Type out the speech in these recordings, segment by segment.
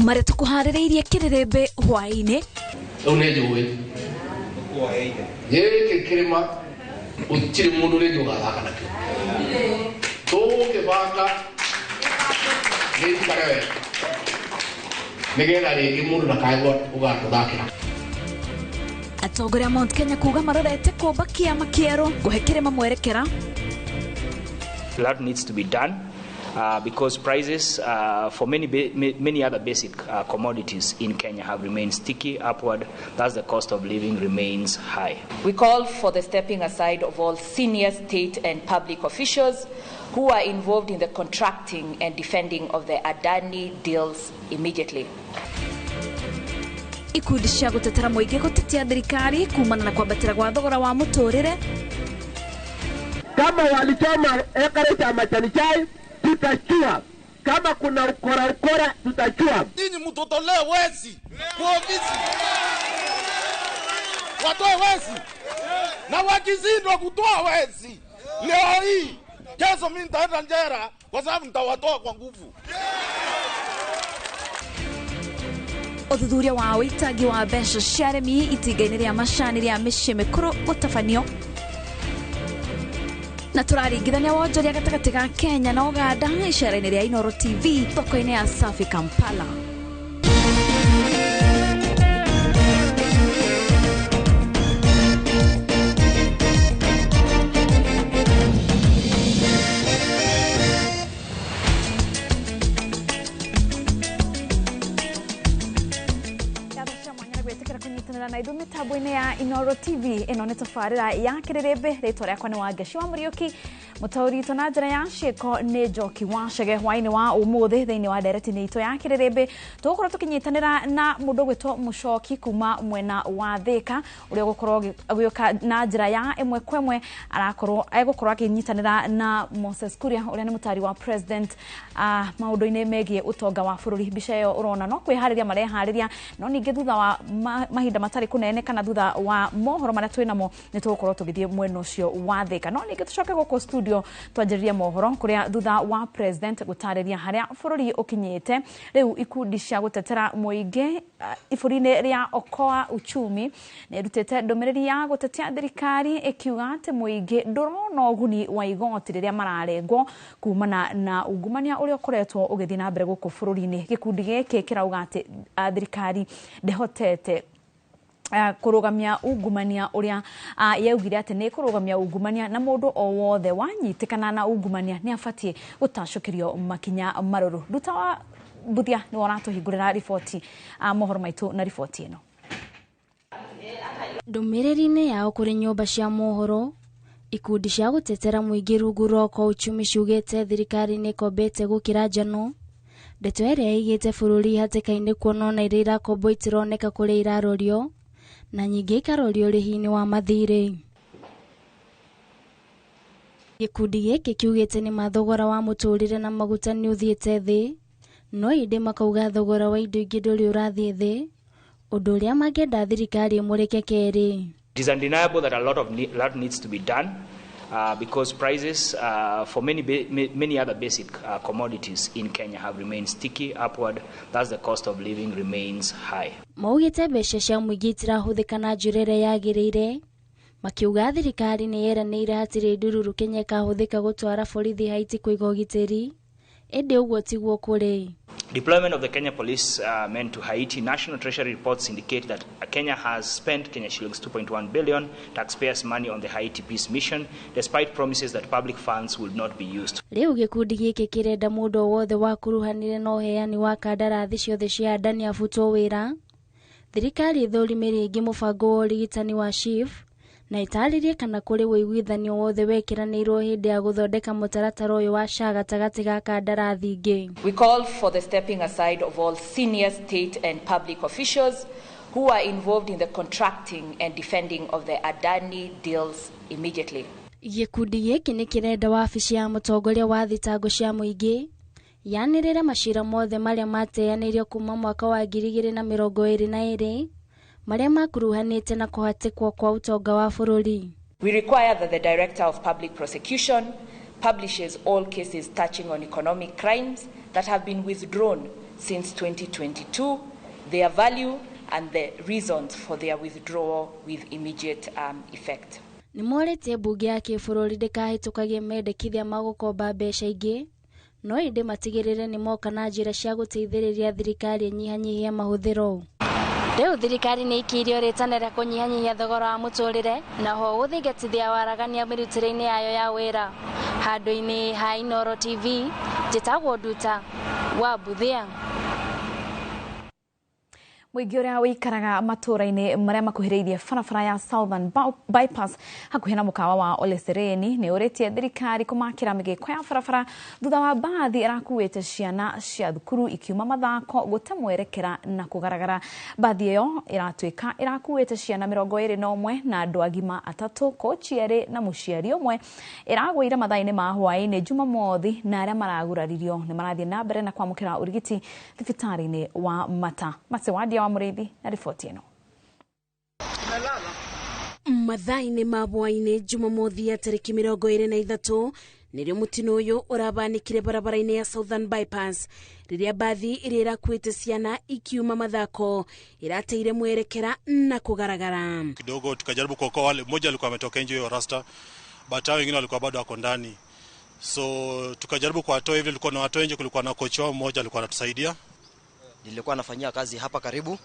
mare tukuharireirie kirerembe hwaine une juwe ye kirima utiri mundu le juga kana to ke baka ni kare negera ri mundu na kaigo ugato dakira atongoria Mount Kenya kuga marorete kubakia makiero guhekere mamwerekera. A lot needs to be done because prices for many other basic commodities in Kenya have remained sticky upward. Thus, the cost of living remains high. We call for the stepping aside of all senior state and public officials who are involved in the contracting and defending of the Adani deals immediately. Ikundi cia gutetera muingi gutetia thirikari kumana na kwambatira gwa thogora wa muturire. Kama walichoma ekare cha majani chai tutachua, kama kuna ukora tutachua. Ninyi mtotolee wezi kwa ofisi, watoe wezi na wakizindwa kutoa wezi leo hii, kesho mimi nitaenda njera kwa sababu nitawatoa kwa nguvu. Uthuthuria wa witagi wa mbeca cia arimi itinga-inĩ rĩa macani rĩa mĩciĩ mĩkũrũ gũtabanio. Na tũraringithania wonjoria gatagatĩ ga Kenya na Uganda icera-inĩ rĩa Inooro TV thoko-inĩ ya Safi Kampala. Na idu mitambo-inĩ ya Inooro TV ino nĩ tabarĩra ya kirerembe rĩtwa rĩakwa nĩ Wangaci wa Mũriũki mũtaũri witũ na njĩra ya ciĩko nĩ Njoki Wacege hwainĩ wa ũmũthĩ thĩinĩ wa ndereti-inĩ itũ ya kirerembe tũgũkorwo tũkĩnyitanĩra na mũndũ gwĩtwo Mũcoki kuma mwena wa Thĩka ũrĩa ũgũkorwo agĩũka na njĩra ya ĩmwe kwa ĩmwe egũkorwo akĩnyitanĩra na Moses Kuria ũrĩa nĩ mũtari wa president maũndũ-inĩ megiĩ ũtonga wa bũrũri. Mbica ĩyo ũrona no kwĩharĩria mareharĩria no ningĩ thutha wa mahinda matari kunene kana thutha wa mohoro maria twinamo ni tugukorwo tugithie mwena ucio wa Thĩka no ningi tucoke guko studio twanjĩrĩrie mohoro kuria thutha wa president gutareria haria bũrũri ukinyite riu ikundi cia gutetera muingi ibũrũri-inĩ ria Okoa Uchumi ni rutete ndomereri ya gutetia thirikari ikiuga ati muingi ndurona ũguni wa igoti riria mararengwo kumana na ungumania uria ukoretwo ugithii na mbere guko bũrũri-inĩ. Gikundi giki kirauga ati thirikari ndehotete kurugamia ungumania uria yaugire ati ni kurugamia ungumania na mundu o wothe wanyitikana na ungumania ni abatie gutacukirio makinya maruru. Ruta wa Buthia ni waratuhingurira riboti mohoro maitu na riboti ino. Ndomereri-inĩ yao kuri nyumba cia mohoro ikundi cia gutetera muingi rungu rwa Okoa Uchumi ciugite thirikari ni kombete gukira njano ndeto ĩrĩa igĩte bũrũri hatĩka-inĩ kuona na iria irakombo itironeka kũrĩa irarorio na nyingĩ ikarorio ũrĩhi-inĩ wa mathirĩ. Gĩkundi gĩkĩ kiugĩte nĩ mathogora wa mũtũrĩre na maguta nĩ ũthiĩte thĩ no ĩndĩ makauga thogora wa indo ingĩ ndũrĩ ũrathiĩ thĩ ũndũ ũrĩa mangĩenda thirikari ĩmũreke kerĩ. It is undeniable that a lot needs to be done because prices for many other basic commodities in Kenya have remained sticky upward. Thus, the cost of living remains high. Maugĩte mbeca cia mũingĩ itirahũthĩka na njĩra ĩrĩa yagĩrĩire makiuga thirikari nĩ yeranĩire hatirĩ ndururu Kenya ĩkahũthĩka gũtwara borithi Haiti kũiga ũgitĩri ĩndĩ ũguo tiguo kũrĩ. Deployment of the Kenya Police men to Haiti. National Treasury reports indicate that Kenya has spent Kenya shillings 2.1 billion taxpayers' money on the Haiti peace mission, despite promises that public funds would not be used. Rĩu gĩkundi gĩkĩ kĩrenda mũndũ o wothe wakuruhanire na ũheani wa kandarathi ciothe cia Adani abutwo wĩra. Thirikari ĩthũrimĩre ĩngĩ mũbango wa ũrigitani wa SHIF na itarĩrie kana kũrĩ wĩiguithanio wothe wekĩranĩirwo hĩndĩ ya gũthondeka mũtaratara ũyũ wa SHA gatagatĩ ga kandarathi ingĩ. We call for the stepping aside of all senior state and public officials who are involved in the contracting and defending of the Adani deals immediately. Gĩkundi gĩkĩ nĩ kĩrenda wabici ya mũtongoria wa thitango cia mũingĩ yanĩrĩre macira mothe marĩa mateanĩirio kuma mwaka wa 2022 marĩa makuruhanĩte na kũhatĩkwo kwa ũtonga wa bũrũri. We require that the Director of Public Prosecution publishes all cases touching on economic crimes that have been withdrawn since 2022, their value and the reasons for their withdrawal with immediate effect. Ni mworetie bunge ya kĩbũrũri ndĩkahĩtũkagie mendekithia ma gũkomba mbeca ingĩ, no ĩndĩ matigĩrĩre nĩ moka na njĩra cia gũteithĩrĩria thirikari nyihanyihia mahũthĩro. Rĩu thirikari nĩ ikĩirio rĩtanĩra kũnyihanyihia thogora wa mũtũrĩre na ho gũthingatithia waragania mĩrutĩre-inĩ yayo ya wĩra. Handũ-inĩ ha Inooro TV, njĩtagwo Nduta wa Buthia. Mũingĩ ũrĩa wĩikaraga matũũra-inĩ marĩa makuhĩrĩirie barabara ya Southern Bypass hakuhĩ na mũkawa wa Ole Sereni nĩ ũrĩtie thirikari kũmakĩra mĩgĩko ya barabara thutha wa mbathi ĩrakuĩte ciana cia thukuru ikiuma mathako gũte mwerekera na kũgaragara. Mbathi ĩyo ĩratuĩka ĩrakuĩte ciana 21 na andũ agima 3, kochi 2 na mũciari ũmwe. Ĩragũire mathaa-inĩ ma hwaĩ-inĩ Jumamothi na arĩa maraguraririo nĩ marathiĩ na mbere na kwamũkĩra ũrigiti thibitarĩ-inĩ wa Mata. Wadia Murithi na ripoti ino. Mathaa-inĩ ma hwaĩ-inĩ Jumamothi ya tarĩki 23 nĩrĩo mũtino ũyũ ũrabanĩkire barabara-inĩ ya Southern Bypass rĩrĩa mbathi ĩrĩa ĩrakuĩte ciana ikiuma mathako ĩrateire mwerekera na kugaragara. Kidogo tukajaribu kuokoa wale, mmoja alikuwa ametoka nje ya rasta, but hao wengine walikuwa bado wako ndani. So tukajaribu kuwatoa hivi, kulikuwa na watu nje, kulikuwa na kocha wao mmoja alikuwa anatusaidia. Nilikuwa nafanyia kazi hapa karibu.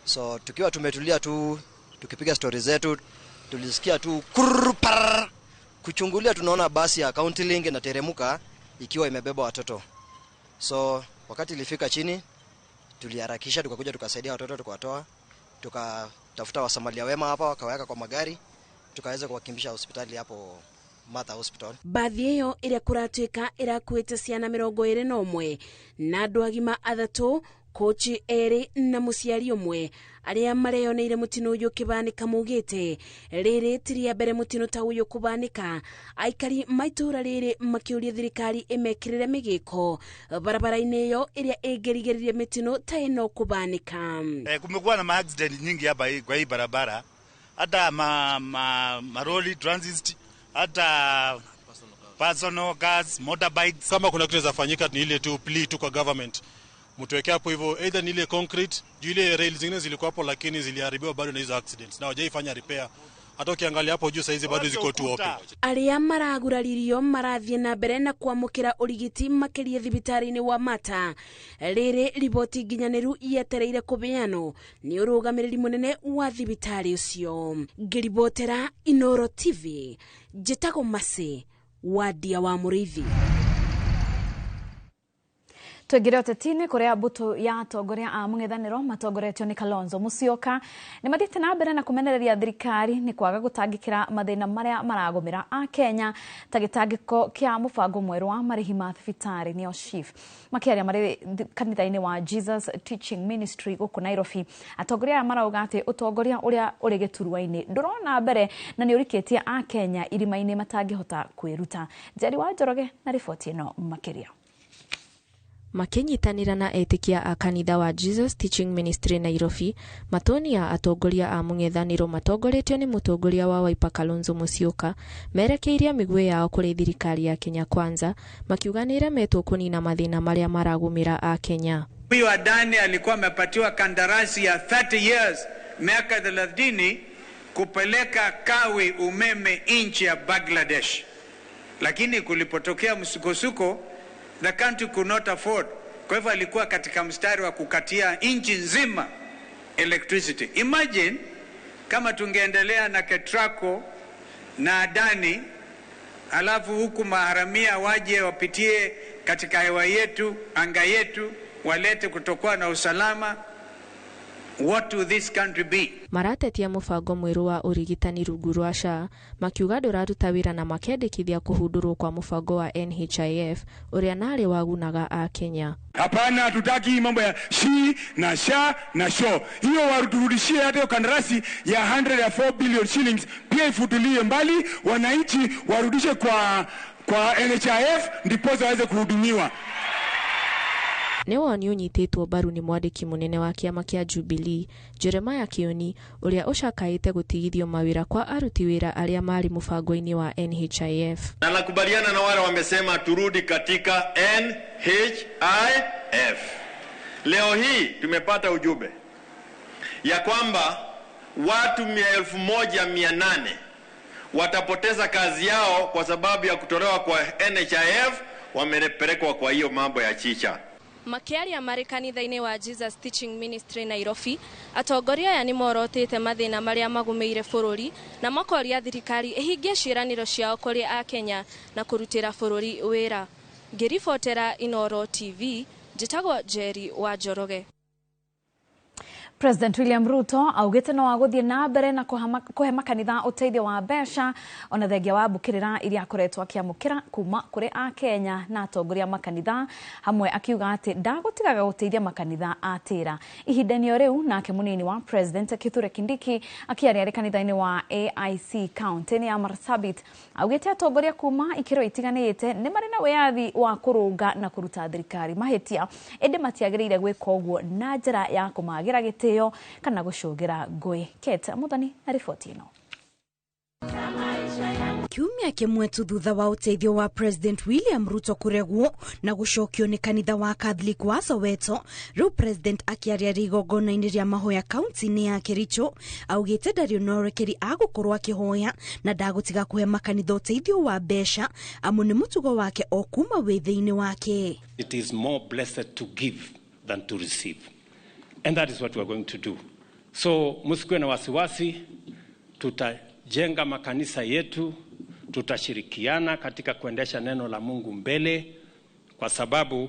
So tukiwa tumetulia tu tukipiga stories zetu tulisikia tu kurupar. Kuchungulia tunaona basi ya County Link na teremuka ikiwa imebeba watoto. So wakati ilifika chini tuliharakisha tukakuja tukasaidia watoto tukawatoa. Tukatafuta wasamaria wema hapa wakaweka kwa magari tukaweza kuwakimbisha hospitali hapo Mata Hospital. Mbathi ĩyo ĩrĩa kũratuĩka ĩrakuĩte ciana 21 na andũ agima 3, kochi 2 na mũciari ũmwe arĩa mareyoneire mũtino ũyũ kĩbanĩka maugĩte rĩrĩ ti rĩa mbere mũtino ta ũyũ kũbanĩka. Aikari maitũra rĩrĩ makĩũria thirikari ĩmekĩrĩre mĩgĩko barabara-inĩ ĩyo ĩrĩa ĩngĩrigĩrĩria mĩtino ta ĩno kũbanĩka. Kumekuwa na accident nyingi hapa kwa hii barabara, hata maroli transit, hata personal cars, motorbikes. Kama kuna kitu zafanyika ni ile tu plea tu kwa government. Mtuweke hapo hivyo either ni ile concrete, juu ile rails zingine zilikuwa hapo lakini ziliharibiwa bado na hizo accidents. Na hawajaifanya repair. Hata ukiangalia hapo juu saizi bado ziko tu open. Arĩa maraguraririo marathiĩ na mbere na kwamũkĩra ũrigiti makĩria thibitarĩ-inĩ wa Mata. Rĩrĩ riboti nginyanĩru yetereire kũbeanwo nĩ ũrũgamĩrĩri mũnene wa thibitarĩ ũcio. Ngĩribotera Inooro TV, njĩtagwo Masi Wadia wa Mũrĩithi. Twegire ũteti-inĩ kũrĩa mbũtũ ya atongoria a mũng'ethanĩro matongoretio nĩ Kalonzo Musyoka nĩ mathiĩte na mbere na kũmenereria thirikari nĩ kwaga gũtangĩkĩra mathĩna marĩa maragũmĩra a Kenya ta gĩtangĩko kĩa mũbango mwerũ wa marĩhi ma thibitarĩ nĩo SHIF. Makĩaria marĩ kanitha-inĩ wa Jesus Teaching Ministry gũkũ Nairobi, atongoria aya marauga atĩ ũtongoria ũrĩa ũrĩ gĩturwa-inĩ ndũrona mbere na nĩ ũrikĩtie a Kenya irima-inĩ matangĩhota kwĩruta. Njeri wa Njoroge na riboti ĩno makĩria. Makinyitanira na etikia a kanitha wa Jesus Teaching Ministry Nairobi, matoni ya atongoria a mũng'ethanĩro matongoretio nĩ mũtongoria wa Wiper Kalonzo Musyoka merekeirie mĩguĩ yao kũrĩ thirikari ya Kenya Kwanza, makiuganĩra metwo kũnina mathĩna marĩa maragũmĩra a Kenya. Huyu Adani alikuwa amepatiwa kandarasi ya 30 years, miaka 30, kupeleka kawi umeme nchi ya Bangladesh. Lakini kulipotokea msukosuko, the country could not afford. Kwa hivyo alikuwa katika mstari wa kukatia nchi nzima electricity. Imagine kama tungeendelea na Ketraco na Adani, alafu huku maharamia waje wapitie katika hewa yetu, anga yetu, walete kutokuwa na usalama. What will this country be? Maratetia mũbango mwerũ wa ũrigitani rungu rwa SHA, makiuga ndũraruta wĩra na makendekithia kũhundurwo kwa mũbango wa NHIF ũrĩa narĩ wagunaga a Kenya. Hapana, hatutaki mambo ya SHI na SHA na SHO. Hiyo warudishie hata hiyo kandarasi ya 104 billion shillings pia ifutulie mbali, wananchi warudishe kwa NHIF ndipo waweze kuhudumiwa. nĩ woni ũnyitĩtwo mbaru nĩ mwandĩki mũnene wa kĩama kĩa Jubilee Jeremiah Kioni ũrĩa ũcakaĩte gũtigithio mawĩra kwa aruti wĩra arĩa marĩ mũbango-inĩ wa NHIF. Na nakubaliana na wale wamesema turudi katika NHIF. Leo hii tumepata ujumbe ya kwamba watu 1,800 watapoteza kazi yao kwa sababu ya kutolewa kwa NHIF, wamepelekwa kwa hiyo mambo ya chicha. Makiaria marĩ kanitha-inĩ wa Jesus Teaching Ministry Nairobi, atongoria aya nĩ morotĩte mathĩna marĩa magũmĩire bũrũri na makoria thirikari ĩhingie ciĩranĩro ciao kũrĩ Akenya na kũrutĩra bũrũri wĩra. Ngĩribotera Inooro TV, njĩtagwo Jerry wa Njoroge. President William Ruto augite no agũthie na mbere na kũhe makanitha ũteithio wa mbeca ona thengia wa mbũkĩrĩra iria akoretwo akĩamũkĩra kuma kũrĩ Akenya na atongoria makanitha, hamwe akiuga atĩ ndagũtigaga gũteithia makanitha atĩra. Ihinda-inĩ rĩu nake mũnini wa President Kithure Kindiki akĩaria arĩ kanitha-inĩ wa AIC kaunti-inĩ ya Marsabit augite atongoria kuma ikĩro itiganĩte nĩ marĩ na wĩyathi wa kũrũnga na kũruta thirikari mahĩtia, ĩndĩ matiagĩrĩire gwĩka ũguo na njĩra ya kũmagĩra gĩtĩo kana gũcũgĩra ngũĩ. Kate Muthoni na riboti ĩno. Kiumia kĩmwe tu thutha wa ũteithio wa President William Ruto kũregwo na gũcokio nĩ kanitha wa Catholic wa Soweto, rĩu President akĩaria igongona-inĩ rĩa mahoya kaunti-inĩ ya Kericho augĩte ndarĩ na ũrekeri agũkorwo akĩhoya na ndagũtiga kũhe makanitha ũteithio wa mbeca amu nĩ mũtugo wake o kuma wĩthĩ-inĩ wake. It is more blessed to give than to receive. And that is what we are going to do. So msikuwe na wasiwasi, tutajenga makanisa yetu, tutashirikiana katika kuendesha neno la Mungu mbele, kwa sababu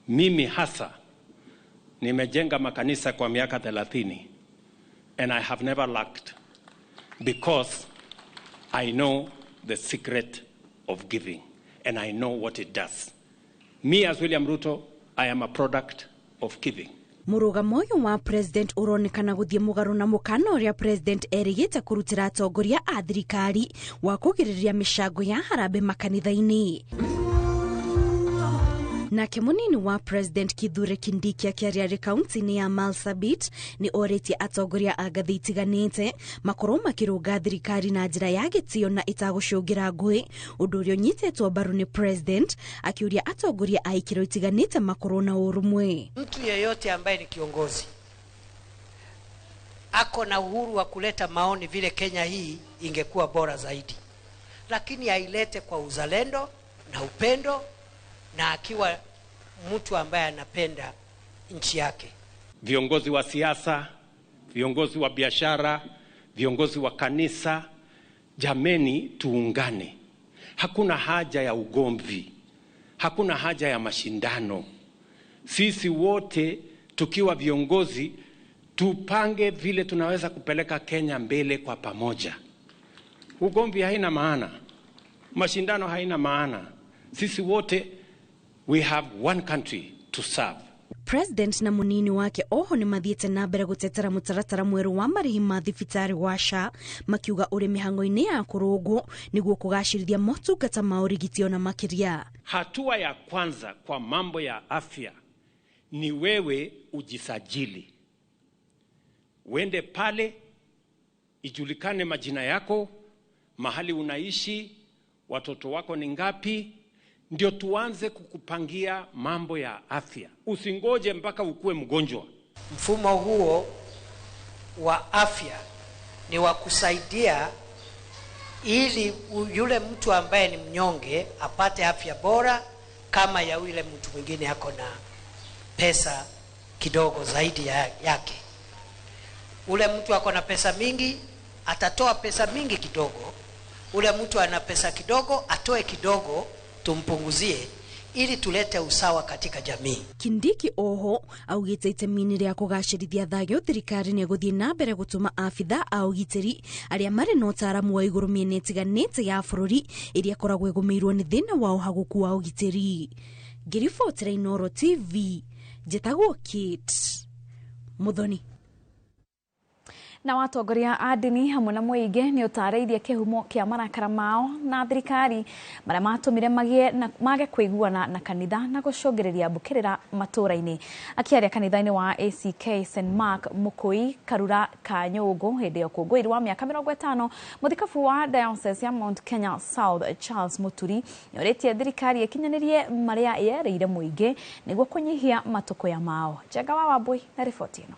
mimi hasa nimejenga makanisa kwa miaka 30 and I have never lacked because I know the secret of giving and I know what it does. Me as William Ruto, I am a product of giving. Mũrũgamo ũyũ wa President ũronekana gũthiĩ mũgarũ na mũkana ũrĩa President erĩgĩte kũrutĩra atongoria a thirikari wa kũgirĩrĩria mĩcango ya harambĩ makanitha-inĩ. Nake mũnini wa President Kithure Kindiki akĩaria arĩ kaunti-inĩ ya Marsabit nĩ orĩtie atongoria a ngathĩ itiganĩte makorwo makĩrũnga thirikari na njĩra ya gĩtĩo na ĩtagũcũngĩra ngũĩ, ũndũ ũrĩa ũnyitĩtwo mbaru nĩ President akĩũria atongoria a ikĩro itiganĩte makorwo na ũrũmwe. Mtu yeyote ambaye ni kiongozi ako na uhuru wa kuleta maoni vile Kenya hii ingekuwa bora zaidi, lakini ailete kwa uzalendo na upendo na akiwa mtu ambaye anapenda nchi yake. Viongozi wa siasa, viongozi wa biashara, viongozi wa kanisa, jameni tuungane. Hakuna haja ya ugomvi. Hakuna haja ya mashindano. Sisi wote tukiwa viongozi tupange vile tunaweza kupeleka Kenya mbele kwa pamoja. Ugomvi haina maana. Mashindano haina maana. Sisi wote we have one country to serve. President na munini wake oho nĩ mathiĩte na mbere gũtetera mũtaratara mwerũ wa marĩhi ma thibitarĩ wa SHA, makiuga ũrĩ mĩhang'o-inĩ ya kũrũngwo nĩguo kũgacĩrithia motungata ma ũrigiti ona makĩria. Hatua ya kwanza kwa mambo ya afya ni wewe ujisajili. Uende pale, ijulikane majina yako, mahali unaishi, watoto wako ni ngapi, ndio tuanze kukupangia mambo ya afya. Usingoje mpaka ukue mgonjwa. Mfumo huo wa afya ni wa kusaidia ili yule mtu ambaye ni mnyonge apate afya bora kama ya yule mtu mwingine ako na pesa kidogo zaidi yake. Ule mtu ako na pesa mingi atatoa pesa mingi kidogo. Ule mtu ana pesa kidogo atoe kidogo, tumpunguzie ili tulete usawa katika jamii. Kindiki oho augĩte itemi-inĩ rĩa kũgacĩrithia thayũ thirikari nĩ gũthiĩ na mbere gũtũma abitha a ũgitĩri arĩa marĩ na ũtaaramu wa igũrũ mĩena ĩtiganĩte ya bũrũri ĩrĩa ĩkoragwo ĩgũmĩirwo nĩ thĩna wa ũhagũku wa ũgitĩri. Ngĩribotera Inooro TV, njĩtagwo Kate Muthoni. Na watongoria a ndini hamwe na muingi ni utareirie kihumo kia marakara mao na thirikari maria matumire mage kuiguana na kanitha na gucungirirĩa mbukirĩra matũra-inĩ. Akiaria kanitha-inĩ wa ACK St Mark Mukui Karura ka Nyũngũ hĩndĩ ya ũkũngũĩri wa mĩaka 50, mũthikabu wa Diocese ya Mount Kenya South Charles Muturi nĩorĩtie thirikari ikinyanĩrie maria yereire muingi nĩguo kũnyihia matũkũya mao. Njenga wa Wambui na riboti ĩno.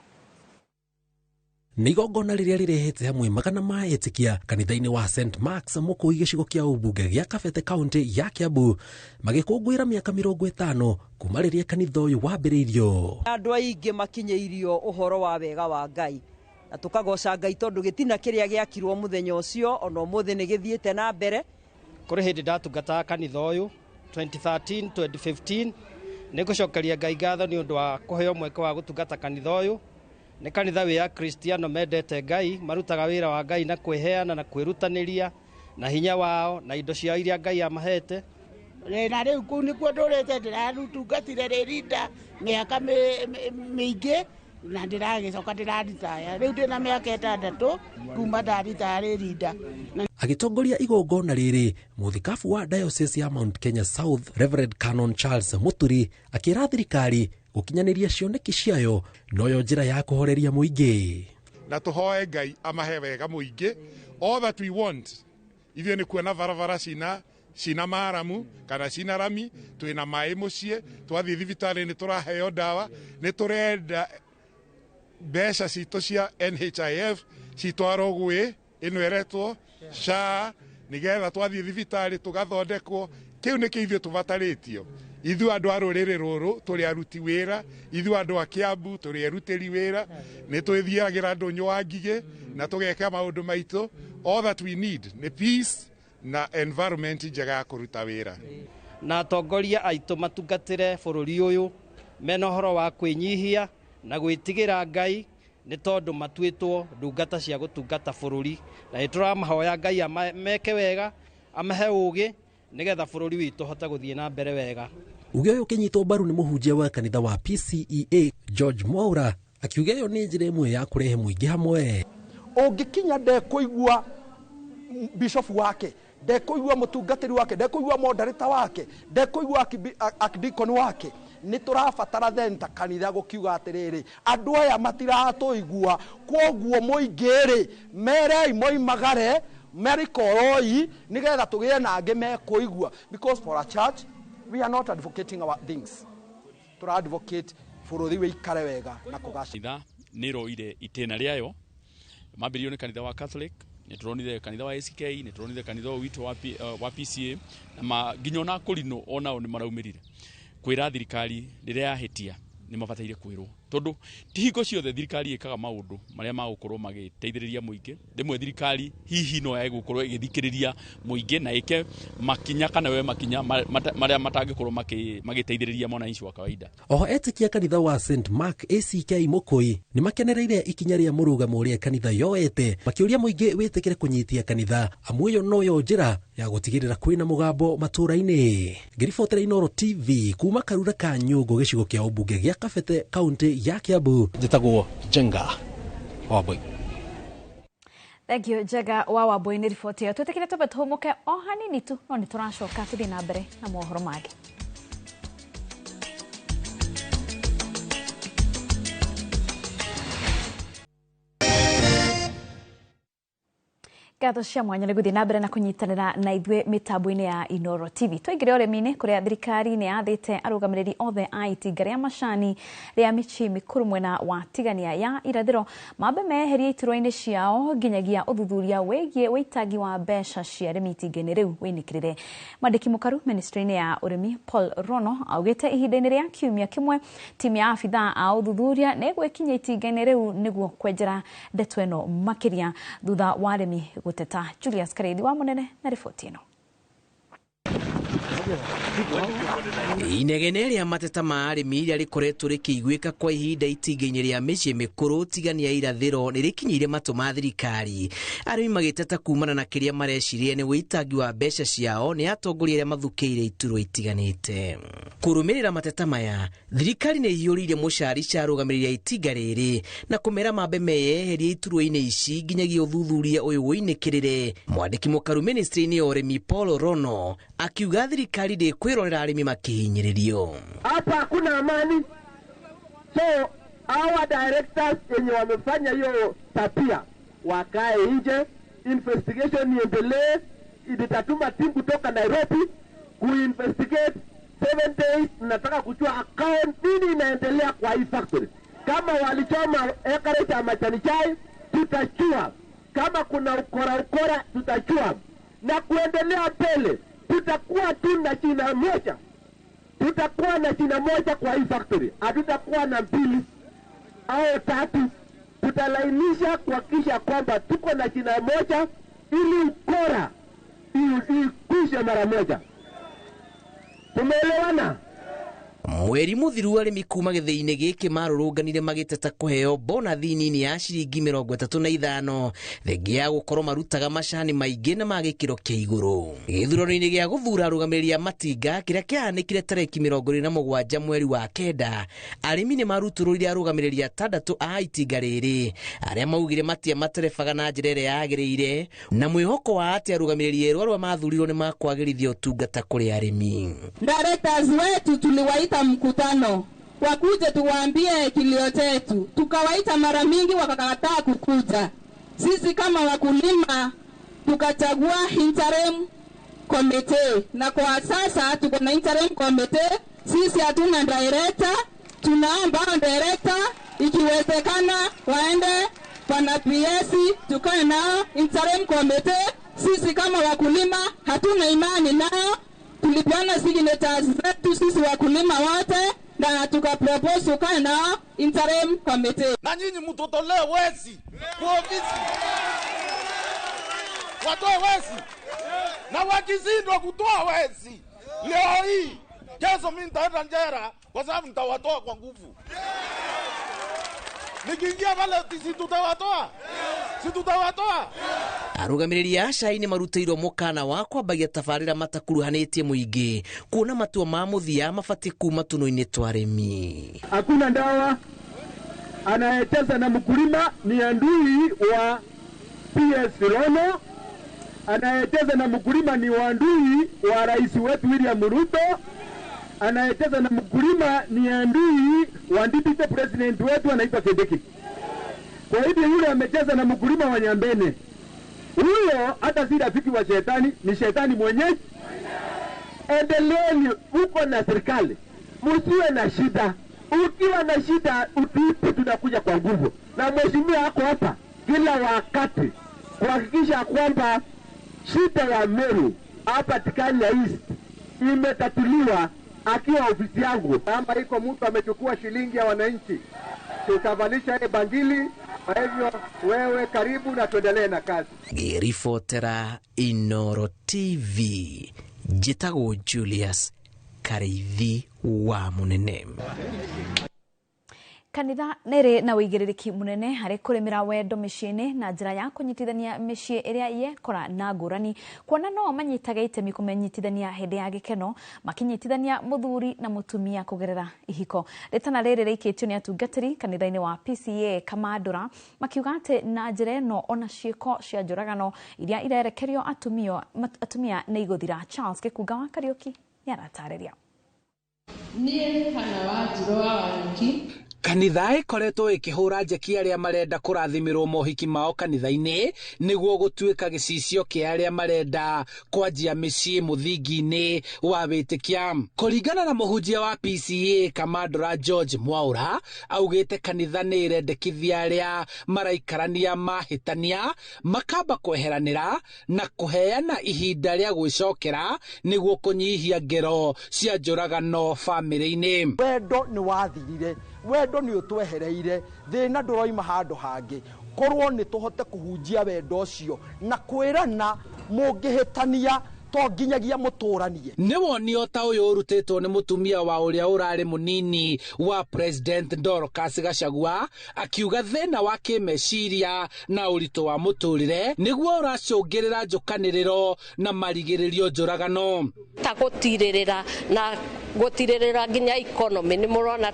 Nĩ igongona rĩrĩa rĩrehete hamwe magana ma etĩkia kanitha-inĩ wa St Mark's Mukui gĩcigo kĩa ũmbunge gĩa Kabete kaunti ya Kiambu magĩkũngũĩra mĩaka 50 kuma rĩrĩa kanitha ũyũ wambĩrĩirio. Andũ aingĩ makinyĩirio ũhoro wa wega wa Ngai na tũkagoca Ngai tondũ gĩtina kĩrĩa gĩakirwo mũthenya ũcio ona ũmũthĩ nĩ gĩthiĩte na mbere. Kũrĩ hĩndĩ ndatungata kanitha ũyũ 2013 2015 nĩ gũcokeria Ngai ngatho nĩ ũndũ wa kũheo mweke wa gũtungata kanitha ũyũ. Nĩ kanitha wĩ Kristiano mendete Ngai, marutaga wĩra wa Ngai na kwĩheana na kwĩrutanĩria na hinya wao na indo cia iria Ngai amahete. Na rĩu kũu nĩkuo ndũrĩte ndĩratungatire rĩrinda mĩaka mĩingĩ na ndĩragĩcoka ndĩraritaya. Rĩu ndĩna mĩaka 6 kuma ndaritaya rĩrinda. Agĩtongoria igongona rĩrĩ, mũthikabu wa Diocese ya Mount Kenya South Reverend Canon Charles Muturi akĩra thirikari gukinyanĩria cioneki ciayo noyo njĩra ya kũhoreria mũingĩ. Na tũhoe Ngai amahe wega mũingĩ. All that we want ithuĩ nĩ kuona barabara cina maramu kana cina rami, twĩna maĩ mũciĩ, twathiĩ thibitarĩ nĩ tũraheo ndawa, nĩ tũrenda mbeca citũ cia NHIF citwarwo gwĩ ĩno eretwo SHA nĩgetha twathiĩ thibitarĩ tũgathondekwo. Kĩu nĩkĩo ithuĩ tũbatarĩtio. Ithuĩ andũ a rũrĩrĩ rũrũ tũrĩ aruti wĩra, ithuĩ andũ a Kiambu tũrĩ arutĩri wĩra, nĩ twĩthiagĩra ndũnyũ wa ngigĩ na tũgeka maũndũ maitũ. All that we need nĩ peace na environment njega ya kũruta wĩra. Na atongoria aitũ matungatĩre bũrũri ũyũ mena ũhoro wa kwĩnyihia na gwĩtigĩra Ngai nĩ tondũ matuĩtwo ndungata cia gũtungata bũrũri, na nĩtũramahoya Ngai ameke wega, amahe ũgĩ nĩgetha bũrũri witũ hote gũthiĩ na mbere wega. Uge ũyũ ũkĩnyitwo mbaru nĩ mũhunjia wa kanitha wa PCEA George Mwaura akiuga ĩyo nĩ njĩra ĩmwe ya kũrehe mũingĩ hamwe. Ũngĩkinya ndekũigua bishop wake, ndekũigua mũtungatĩri wake, ndekũigua modereta wake, ndekũigua archdeacon wake, nĩ tũrabatara thenta kanitha gũkiuga atĩrĩrĩ, andũ aya matiratũigua, kwoguo mũingĩ-rĩ merei moimagare merikoroi nigetha tũgĩe na angĩ mekũigua. Because for a church we are not advocating our things, tũra advocate bũrũri wĩikare wega na kũgacĩra. Nĩ roire itĩna rĩayo mambĩrĩirio nĩ kanitha wa Catholic, nĩ tũronire kanitha wa ACK, nĩ tũronire kanitha witũ wa PCA na nginya ona kũrinũ onao nĩ maraumĩrire kwĩra thirikari rĩrĩa yahĩtia nĩ mabataire kwĩrwo, tondũ ti hingo ciothe thirikari ĩkaga maũndũ marĩa magũkorwo magĩteithĩrĩria mũingĩ. Rĩmwe thirikari hihi no yagũkorwo ĩgĩthikĩrĩria mũingĩ na ĩke makinya kana we makinya marĩa matangĩkorwo magĩteithĩrĩria mwananchi wa kawaida. Oho etĩkia kanitha wa St Mark ACK Mukui nĩ makenereire ikinya rĩa mũrũgamo ũrĩa kanitha yoete, makĩũria mũingĩ wĩtĩkĩre kũnyitia kanitha amu ĩyo noyo njĩra ya gũtigĩrĩra kwĩna mũgambo matũra-inĩ. Ngĩribotera Inooro TV kuma Karura ka Nyũngũ gĩcigo kĩa ũmbunge gĩa Kabete kaunti ya Kiambu, njĩtagwo Njenga wa Wambui. Thank you Njenga wa Wambui nĩ riboti ĩyo. Twĩtĩkĩre tũbe tũhũmũke o hanini tu no nĩ tũracoka tũthiĩ na mbere na mohoro mangĩ. Gatho cia mwanya nĩ gũthiĩ na mbere na kũnyitanĩra na ithuĩ mĩtambo-inĩ ya Inooro TV. Tũingĩre ũrĩmi-inĩ kũrĩa thirikari nĩ yathĩte arũgamĩrĩri othe a itinga rĩa macani rĩa mĩciĩ mĩkũrũ mwena wa tigania ya irathĩro mambe meherie iturwa-inĩ ciao nginyagia ũthuthuria wĩgiĩ wĩitangi wa mbeca cia arĩmi itinga-inĩ rĩu wĩnĩkĩrĩre. Mwandĩki mũkaru ministry-inĩ ya ũrĩmi Paul Rono augĩte ihinda-inĩ rĩa kiumia kĩmwe timu ya abithaa a ũthuthuria nĩ gwĩkinya itinga-inĩ rĩu nĩguo kwenjera ndeto ĩno makĩria thutha wa arĩmi gũteta. Julius Kareithi wa Munene na riboti ĩno. inegene rĩa mateta ma arĩmi rĩrĩa rĩkoretwo rĩkĩiguĩka kwa ihinda itinga-inĩ rĩa mĩciĩ mĩkũrũ tigania ya irathĩro nĩ rĩkinyĩire matũ ma thirikari. Arĩmi magĩteta kumana na kĩrĩa mareciria nĩ wĩitangi wa mbeca ciao nĩ atongoria arĩa mathukĩire iturwa itiganĩte. Kũrũmĩrĩra mateta maya, thirikari nĩ ĩhiũrĩirie mũcari cia arũgamĩrĩri a itinga rĩrĩ na kũmera mambe meyeherie iturwa-inĩ ici nginyagia ũthuthuria ũyũ wĩinĩkĩrĩre. Mwandĩki mũkaru ministry-inĩ ya ũrĩmi Paul Rono akiuga thirikari ndĩkwĩrorera arĩmi makihinyĩrĩrio. Hapa hakuna amani. So our directors wenye wamefanya hiyo tapia wakae nje, investigation iendelee. Itatuma timu kutoka Nairobi kuinvestigate 7 days. Nataka kujua account nini inaendelea kwa hii factory. Kama walichoma acreage ya majani chai tutachua, kama kuna ukora tutachua, na kuendelea mbele tutakuwa tu na jina moja. Tutakuwa na jina moja kwa hii factory. Hatutakuwa na 2 au 3. Tutalainisha kuhakikisha kwamba tuko na jina moja ili ukora ikwishe mara moja. Tumeelewana? Mweri muthiru arĩmi kuma gĩthĩ-inĩ gĩkĩ marũrũnganire magĩteta kũheo bonathi nini ya ciringi 35 thengia ya gũkorwo marutaga macani maingĩ na ma gĩkĩro kĩa igũrũ. Gĩthurano-inĩ gĩa gũthura arũgamĩrĩri a matinga kĩrĩa kĩahanĩkire tarĩki 27 mweri wa 9, arĩmi nĩ marutũrũrire arũgamĩrĩri 6 a itinga rĩrĩ arĩa maugire matia materebaga na njĩra ĩrĩa yagĩrĩire na mwĩhoko wa atĩ arũgamĩrĩri erũ arĩa mathurirwo nĩ makwagĩrithia ũtungata kũrĩ arĩmi. Directors wetu tuliwaita mkutano wakuje tuwaambie kilio chetu, tukawaita mara mingi wakakataa kukuja. Sisi kama wakulima tukachagua interim committee, na kwa sasa tuko na interim committee. Sisi hatuna director, tunaomba director ikiwezekana waende pana PS tukae nao interim committee. Sisi kama wakulima hatuna imani nao. Tulipeana signatures zetu sisi wakulima wote na tukapropose ukae na interim committee. Na nyinyi mtutolee wezi kwa ofisi. Watoe wezi. Na wakizindwa kutoa wezi leo hii, kesho mimi nitaenda njera kwa sababu nitawatoa kwa nguvu. Nikiingia pale tutawatoa. Si tutawatoa. Arũgamĩrĩri a cai nĩ marutĩirwo mũkana wa kwambagia tabarĩra matakuruhanĩtie mũingĩ kuona matua ma mũthia mabatiĩ kuma tũnũ-inĩ twa arĩmi. Hakuna dawa. Anayecheza na mkulima ni andui wa PS Rono. Anayecheza na mkulima ni andui wa rais wetu William Ruto. Anayecheza na mkulima ni andui wa deputy president wetu anaitwa Kindiki. Kwa hivyo yule amecheza na mkulima wa Nyambene, huyo hata si rafiki wa shetani, ni shetani mwenyewe. Endeleeni uko na serikali, msiwe na shida. Ukiwa na shida utiipu, tunakuja kwa nguvu. Na mheshimiwa ako hapa kila wakati kuhakikisha kwamba shida ya Meru hapa Tikania East imetatuliwa akiwa ofisi yangu. Kama iko mtu amechukua shilingi ya wananchi, tutavalisha ile bangili. Kwa hivyo wewe karibu na tuendelee na kazi. Ribotera Inooro TV, njĩtagwo Julius Kareithi wa Munene. Kanitha nĩrĩ na ũigĩrĩrĩki mũnene harĩ kũrĩmĩra wendo mĩciĩ-inĩ na njĩra ya kũnyitithania mĩciĩ ĩrĩa yekora na ngũrani, kuona no manyitaga itemi kũmenyitithania hĩndĩ ya gĩkeno, makĩnyitithania mũthuri na mũtumia kũgerera ihiko. Rĩtana rĩrĩ rĩikĩtio nĩ atungatĩri kanitha-inĩ wa PCA Kamandũra makiuga atĩ na njĩra ĩno ona ciĩko cia njũragano iria irerekerio atumia nĩ igũthira. Charles Gĩkunga wa Kariũki nĩaratarĩria. Niĩ kana Wanjirũ wa Wanyoki Kanitha ĩkoretwo ĩkĩhũra njeki arĩa marenda kũrathimirwo mohiki mao kanitha-inĩ nĩguo gũtuĩka gĩcicio kĩa arĩa marenda kwanjia mĩciĩ mũthingi-inĩ wa wĩtĩkia. Kũringana na mũhunjia wa PCA Kamandũra George Mwaũra, augĩte kanitha nĩ ĩrendekithia arĩa maraikarania mahĩtania makamba kweheranĩra na kũheana ihinda rĩa gwĩcokera nĩguo kũnyihia ngero cia njũragano bamĩrĩ-inĩ. Wendo nĩ wathirire, wendo nĩ ũtwehereire, thĩna ndũroima handũ hangĩ. Korwo nĩ tũhote kũhunjia wendo ũcio na kwĩrana mũngĩhĩtania to nginyagia muturanie nĩ wonio ta ũyũ ũrutĩtwo nĩ mũtumia wa ũrĩa ũrarĩ mũnini wa President Dorcas Gachagua akiuga thĩna wa kĩmeciria na ũritũ wa mũtũrĩre nĩguo ũracũngĩrĩra njũkanĩrĩro na marigĩrĩrio njũragano ta gũtirĩrĩra na gũtirĩrĩra nginya economy nĩ mũrona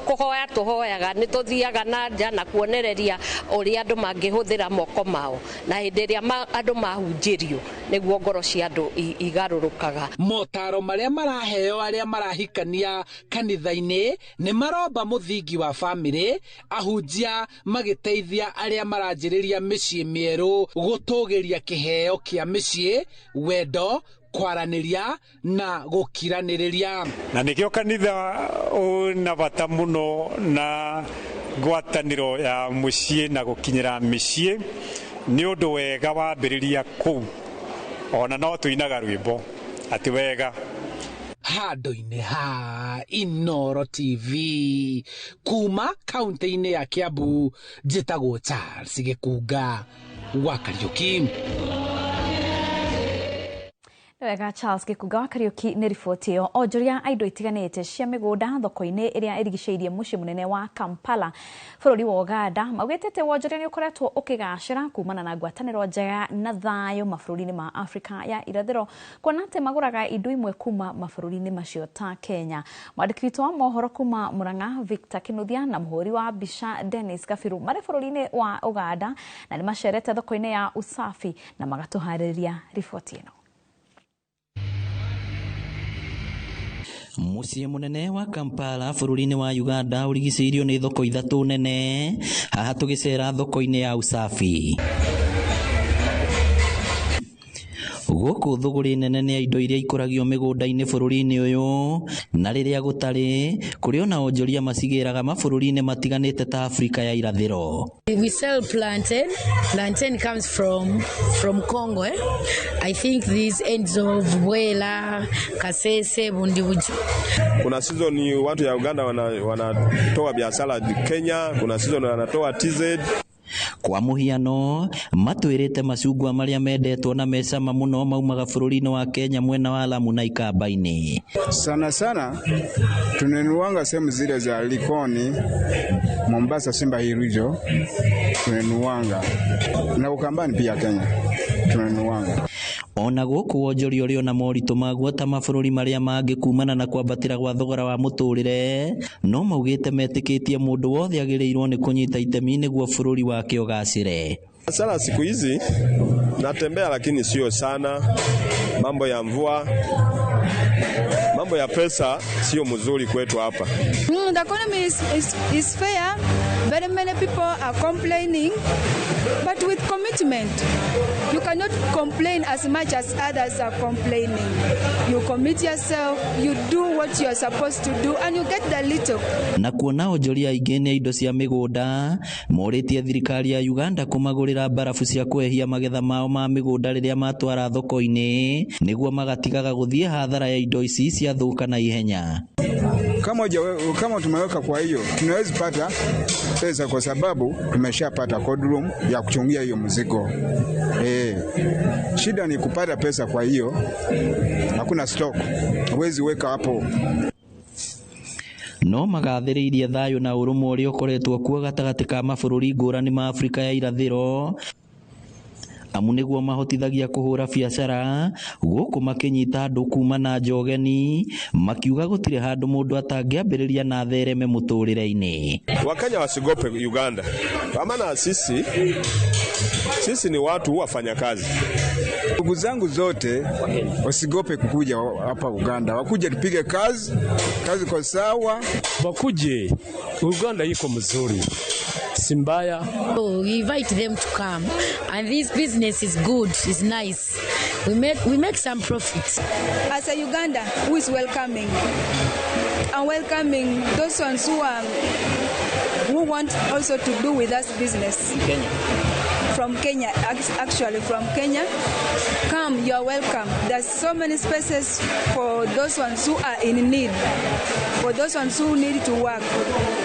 kũhoya tũhoyaga nĩ tũthiaga na nja na kuonereria ũrĩa andũ mangĩhũthĩra moko mao na hĩndĩ ĩrĩa andũ mahunjĩrio nĩguo ngoro cia andũ igarũrũkaga. Motaro marĩa maraheo arĩa marahikania kanitha-inĩ nĩ maromba mũthingi wa bamĩrĩ ahunjia magĩteithia arĩa maranjĩrĩria mĩciĩ mĩerũ gũtũgĩria kĩheo kĩa mĩciĩ wendo kwaranĩria na gũkiranĩrĩria na nĩkĩo kanitha na bata mũno na ngwatanĩro ya mũciĩ na gũkinyĩra mĩciĩ nĩ ũndũ wega wambĩrĩria kũu ona no tũinaga rwĩmbo atĩ wega handũ-inĩ ha Inooro TV kuma kaunti-inĩ ya Kiambu njĩtagwo Charles Gĩkunga wa Kariũki. Wega Charles Gĩkunga wa Kariũki nĩ riboti ĩyo. Onjoria a indo itiganĩte cia mĩgũnda thoko-inĩ ĩrĩa ĩrigicĩirie mũciĩ mũnene wa Kampala bũrũri wa Uganda maugĩte atĩ wonjoria nĩ ũkoretwo ũkĩgacĩra kumana na ngwatanĩro njega na thayũ mabũrũri-inĩ ma Afrika ya irathĩro kuona atĩ magũraga indo imwe kuma mabũrũri-inĩ macio ta Kenya. Mwandĩki witũ wa mohoro kuma Murang'a Victor Kinuthia na mũhũri wa mbica Dennis Gabiru marĩ bũrũri-inĩ wa Uganda na nĩ macerete thoko-inĩ ya Usafi na magatũharĩria riboti ĩno. Mũciĩ mũnene wa Kampala bũrũri-inĩ wa Uganda ũrigicĩirio nĩ thoko ithatũ nene haha tũgĩcera thoko-inĩ ya Usafi. Gũkũ thũgũrĩ nene nĩ indo iria ikũragio mĩgũnda-inĩ bũrũri-inĩ ũyũ na rĩrĩa gũtarĩ kũrĩ ona onjoria macigĩraga mabũrũri-inĩ matiganĩte ta Afrika ya irathĩro. We sell plantain. Plantain comes from Congo. I think these ends of Bwela, Kasese, Bundibuju. Kuna season watu ya Uganda wanatoa biashara Kenya, kuna season wanatoa TZ. Kwa mũhiano matwĩrĩte macungwa marĩa mendetwo na mecama mũno maumaga bũrũri-inĩ wa Kenya mwena wa Lamu na Ikamba-inĩ. Sana sana tunenuanga sehemu zile za Likoni, Mombasa, Simba Hirijo tunenuanga na Ukambani pia Kenya tunenuanga. Ona gũkũ wonjoria ũrĩ ona moritũ maguo ta mabũrũri marĩa mangĩ kumana na kwambatĩra gwa thogora wa mũtũrĩre no maugĩte metĩkĩtie mũndũ wothe agĩrĩirwo nĩ kũnyita itemi nĩguo bũrũri wake ũgacĩre. Sana siku hizi natembea lakini sio sana. Mambo ya mvua, mambo ya pesa sio mzuri kwetu hapa. The economy is fair. Very many people are complaining, but with commitment. You cannot complain as much as others are complaining. You commit yourself, you do what you are supposed to do, and you get the little. Na kuona onjoria aingĩ nĩ indo cia mĩgũnda morĩtie thirikari ya Uganda kũmagũrĩra barafu cia kwehia magetha mao ma mĩgũnda rĩrĩa matwara thoko-inĩ nĩguo magatigaga gũthiĩ hathara ya indo ici ciathũka na ihenya. Kama tumeweka kwa hiyo tunaweza pata pesa kwa sababu tumeshapata cold room ya kuchungia hiyo mzigo. Shida ni kupata pesa, kwa hiyo hakuna stock. Huwezi weka hapo. No magathĩrĩirie thayũ na ũrũmwe ũrĩa ũkoretwo kuo gatagatĩ ka mabũrũri ngũrani ma Afrika ya irathĩro amu nĩguo mahotithagia kũhũra biacara gũkũ makĩnyita andũ kuma na njogeni makiuga gũtirĩ handũ mũndũ atangĩambĩrĩria na thereme mũtũrĩre-inĩ. Wakenya wasigope Uganda, kwa maana sisi ni watu wafanya kazi. Ndugu zangu zote wasigope kukuja hapa Uganda, wakuje tupige kazi kwa sawa, wakuje Uganda iko mzuri. Simbaya. Oh, we invite them to come, and this business is good, is nice. We make some profits. As a Uganda who is welcoming those ones who want also to do with us business. From Kenya, actually from Kenya, come, you are welcome. There's so many spaces for those ones who are in need, for those ones who need to work,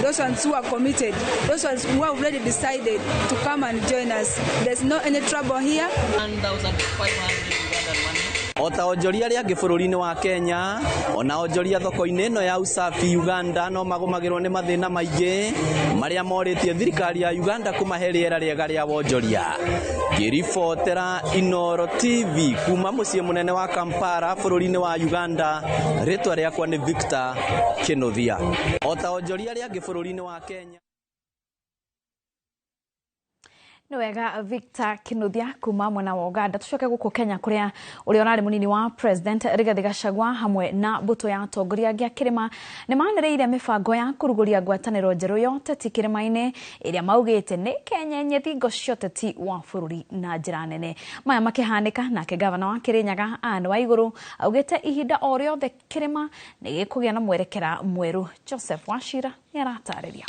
those ones who are committed, those ones who have already decided to come and join us. There's no any trouble here. 1,500 Ugandan money. ota onjoria ria gibururi-ini wa Kenya ona onjoria thoko-ini ino ya Usafi Uganda no magumagirwo ni mathina maingi maria moritie thirikari ya Uganda kumahe riera riega ria wonjoria. Ngiribotera Inoro TV kuma mucii munene wa Kampala bururi-ini wa Uganda, ritwa riakwa ni Victor Kinothia. Ota onjoria ria gibururi-ini wa Kenya. Nwega Victor Kinothia kuma mwena wa Uganda. Tucoke guku Kenya kuria uri onari munini wa President Rigathi Gachagua hamwe na mbuto ya atongoria a kirima ni manereire mibango ya kuruguria ngwataniro njeru yote tikirima-ini iria maugite ni Kenya nyethingo cioteti wa bururi na njira nene. Maya makihanika nake gavana wa Kirinyaga Anne Waiguru augite ihinda o riothe kirima ni gikugia na mwerekera mweru. Joseph Wachira ni aratariria.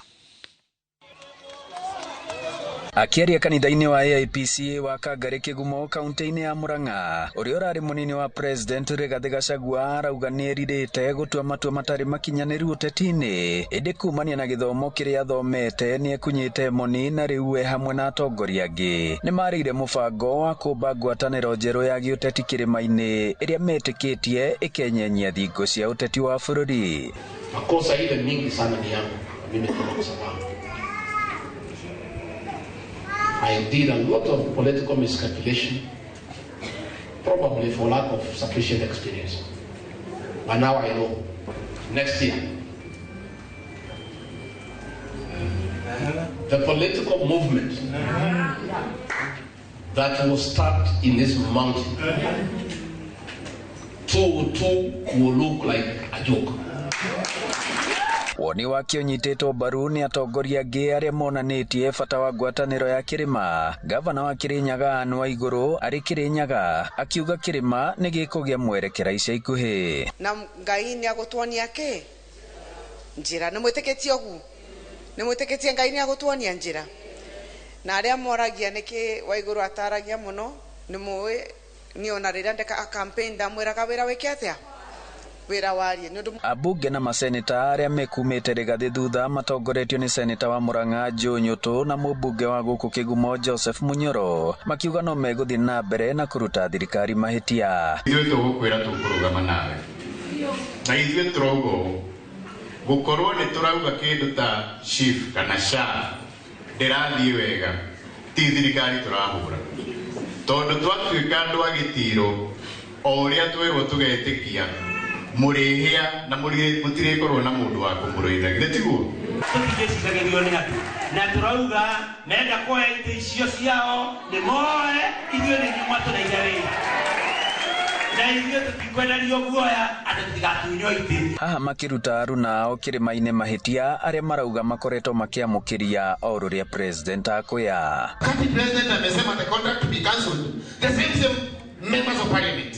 Akiaria kanitha-ini wa AIPCA wa Kangari Kigumo kaunti-ini ya Murang'a, uria urari munini wa President Rigathi Gachagua arauga ni eririte gutua matua matari makinyaniru uteti-ini indi kumania na githomo kiria athomete ni ekunyite moni na riu we hamwe na atongoria angi ni marire mubango wa kumba ngwataniro njeru ya giuteti kirima-ini iria metikitie ikenyenyia thingo cia uteti wa bururi. Makosa ile mingi sana ni yangu mimi kama kusema. I did a lot of political miscalculation, probably for lack of sufficient experience. But now I know. Next year, the political movement that will start in this mountain will look like a joke. Woni wake unyitĩtwo mbaru ni atongoria angi aria monanitie bata wa ngwatanĩro ya Kirima. Gavana wa Kirinyaga Anne Waiguru ari Kirinyaga akiuga Kirima ni gikugia mwerekera ica ikuhi. Na Ngai ni agutwonia ki njira, ni mwitikitie ogu, ni mwitikitie Ngai ni agutwonia njira. Na aria moragia niki Waiguru ataragia muno ni muwi ni ona rira ndeka campaign ndamwiraga wira wiki atia abunge na maseneta aria mekumite Rigathi thutha matongoretio ni seneta wa Murang'a Joe Nyoto na mubunge wa guku Kigumo Joseph Munyoro makiuga no meguthi na mbere na kuruta thirikari mahitia. Ithuĩ tũgũkwĩra tũkũrũgama nawe na ithuĩ tũrauga gũkorwo nĩ tũrauga kĩndũ ta chief kana SHA ndĩrathiĩ wega ti thirikari tũrahũra tondũ twatuĩka andũ a gĩtiro o ũrĩa twĩrwo tũgetĩkia murihia na mutire korwo na mundu wa kumuruitha gitiguo tutigecikagirio ni atu na turauga menda kwa ite icio ciao ni moe ithuĩ ni nyumatu na igari na ithuĩ tutikwendario guoya ati tigatunyo ite. Haha makiruta aruna ao kirima-ini mahitia aria marauga makoretwo makiamukiria o ruria president akuya. Kati president amesema the contract to be cancelled, the same members of parliament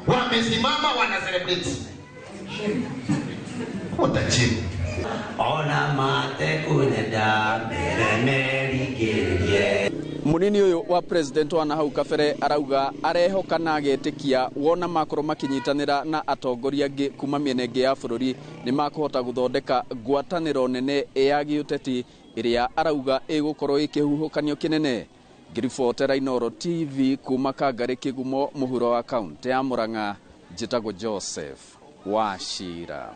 wamesimama wana celebrate. Utachimu ona mate kunenda meremerigerie. Munini uyu wa president wa nahau kabere arauga arehoka na agetikia wona makoro makinyitanira na atongoria angi kuma miena ingi ya bururi ni makuhota guthondeka ngwataniro nene ya giuteti iria arauga igukorwo ikihuhukanio kinene. Ngiribotera Inoro TV kuma Kangari Kigumo muhuro wa kaunti ya Murang'a, njitagwo Joseph Wachira.